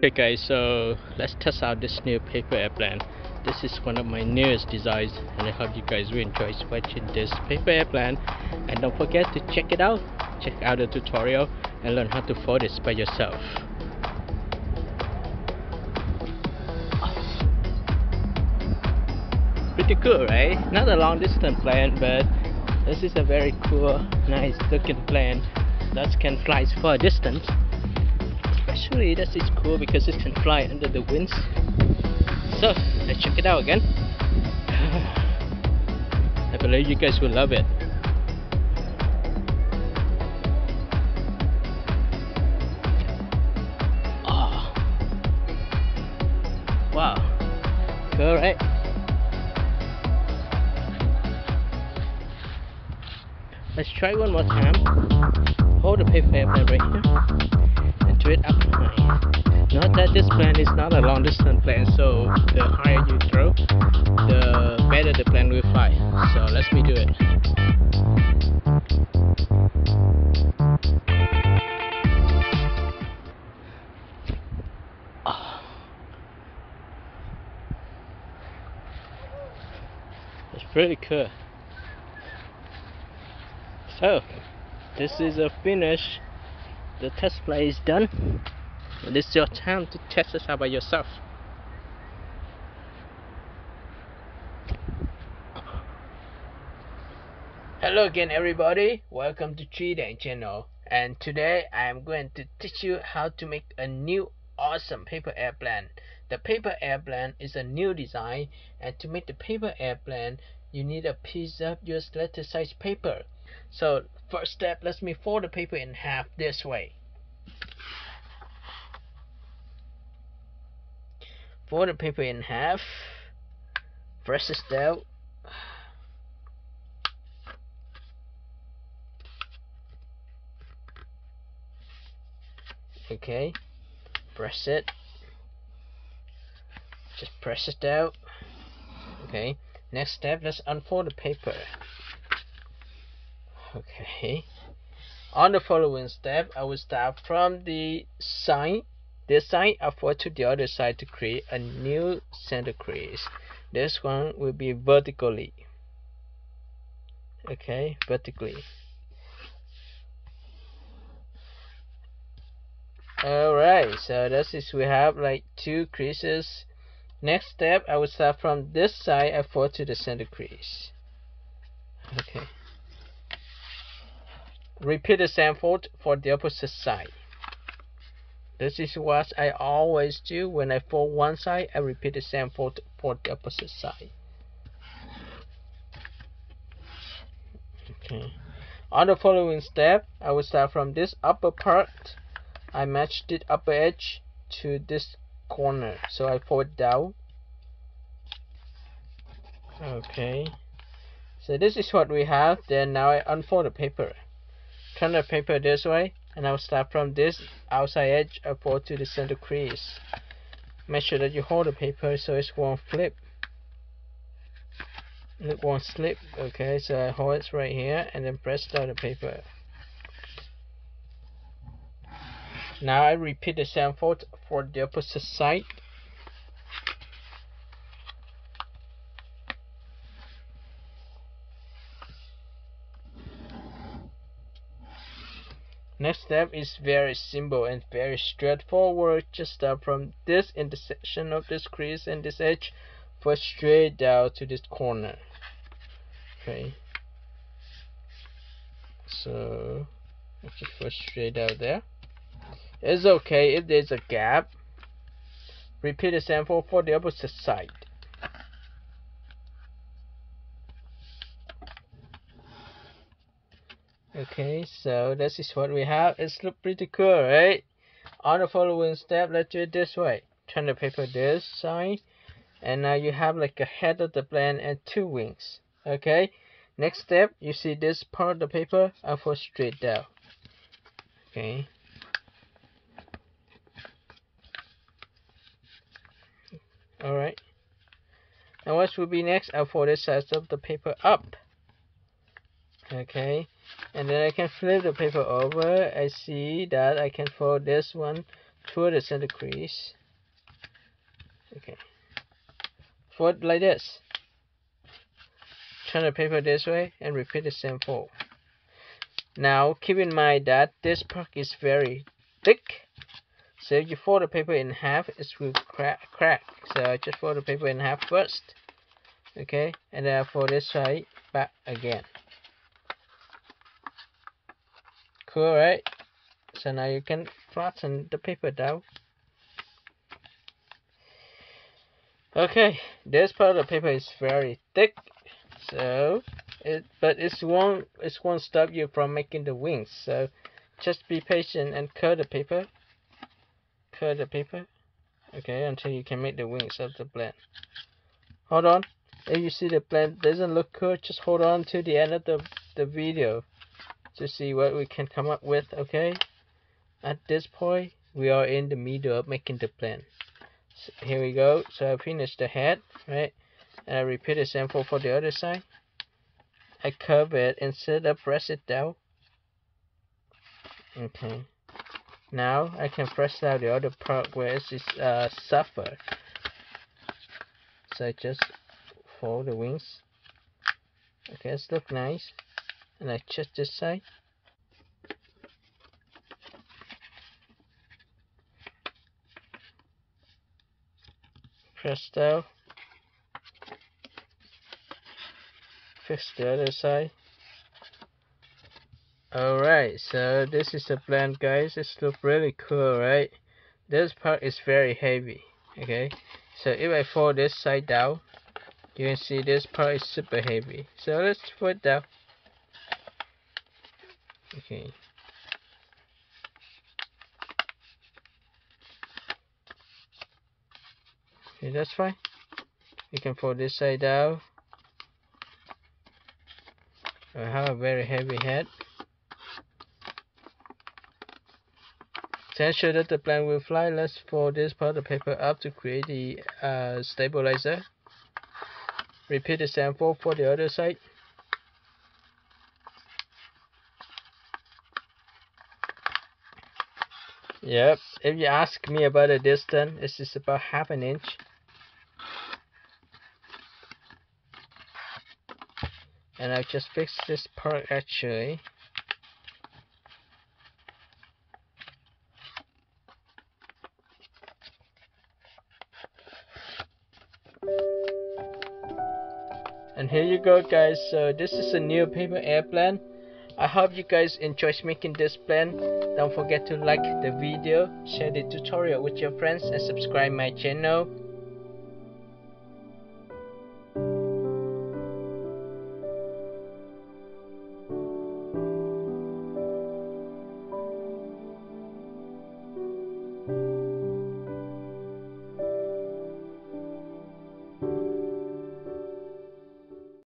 Okay guys, so let's test out this new paper airplane. This is one of my newest designs and I hope you guys will enjoy watching this paper airplane. And don't forget to check it out. Check out the tutorial and learn how to fold this by yourself. Pretty cool, right? Not a long distance plane, but this is a very cool, nice looking plane that can fly for a distance. Especially this is cool because it can fly under the winds. So let's check it out again. I believe you guys will love it. Oh, wow, cool, right? Let's try one more time. Hold the paper airplane right here and do it up high. Note that this plane is not a long distance plane, so the higher you throw, the better the plane will fly. So let me do it. Oh. It's pretty cool. So this is a finish. The test play is done. This is your time to test this out by yourself. Hello again everybody, welcome to QUYήν channel, and today I am going to teach you how to make a new awesome paper airplane. The paper airplane is a new design, and to make the paper airplane you need a piece of your letter size paper. So first step, let me fold the paper in half this way. Fold the paper in half. Press it down. Okay, press it. Just press it down. Okay, next step, let's unfold the paper. Okay, on the following step, I will start from the side. This side, I fold to the other side to create a new center crease. This one will be vertically. Okay, vertically. Alright, so this is, we have like two creases. Next step, I will start from this side, I fold to the center crease. Okay. Repeat the same fold for the opposite side. This is what I always do. When I fold one side, I repeat the same fold for the opposite side. Okay. On the following step, I will start from this upper part. I match the upper edge to this corner, so I fold down. Okay. So this is what we have. Then now I unfold the paper. Turn the paper this way, and I'll start from this outside edge. I fold to the center crease. Make sure that you hold the paper so it won't flip. It won't slip. Okay, so I hold it right here and then press down the paper. Now I repeat the same fold for the opposite side. Next step is very simple and very straightforward. Just start from this intersection of this crease and this edge, fold straight down to this corner. Okay, so just fold straight out there. It's okay if there's a gap. Repeat the same fold for the opposite side. Okay, so this is what we have. It's look pretty cool, right? On the following step, let's do it this way. Turn the paper this side, and now you have like a head of the plane and two wings. Okay, next step, you see this part of the paper, I fold straight down. Okay. Alright. Now what will be next? I fold this side of the paper up. Okay, and then I can flip the paper over. I see that I can fold this one toward the center crease. Okay, fold like this. Turn the paper this way and repeat the same fold. Now keep in mind that this part is very thick, so if you fold the paper in half, it will crack. So just fold the paper in half first. Okay, and then fold this side back again. Cool, right? So now you can flatten the paper down. Okay, this part of the paper is very thick, so it won't stop you from making the wings. So just be patient and cut the paper. Cut the paper. Okay, until you can make the wings of the plant. Hold on. If you see the plant doesn't look good, just hold on to the end of the video to see what we can come up with. Okay, at this point we are in the middle of making the plant. So here we go. So I finished the head, right, and I repeat the same for the other side. I curve it instead of press it down. Okay, now I can press down the other part where it is suffer. So I just fold the wings. Okay, it's look nice. And I adjust this side. Press down. Fix the other side. Alright, so this is the plant, guys. This looks really cool, right? This part is very heavy. Okay, so if I fold this side down, you can see this part is super heavy. So let's put it down. Okay. Okay, that's fine. You can fold this side down. I have a very heavy head. To ensure that the plant will fly, let's fold this part of the paper up to create the stabilizer. Repeat the same fold for the other side. Yep, if you ask me about the distance, this is about ½ an inch. And I've just fixed this part actually. And here you go, guys. So this is a new paper airplane. I hope you guys enjoy making this plane. Don't forget to like the video, share the tutorial with your friends, and subscribe my channel.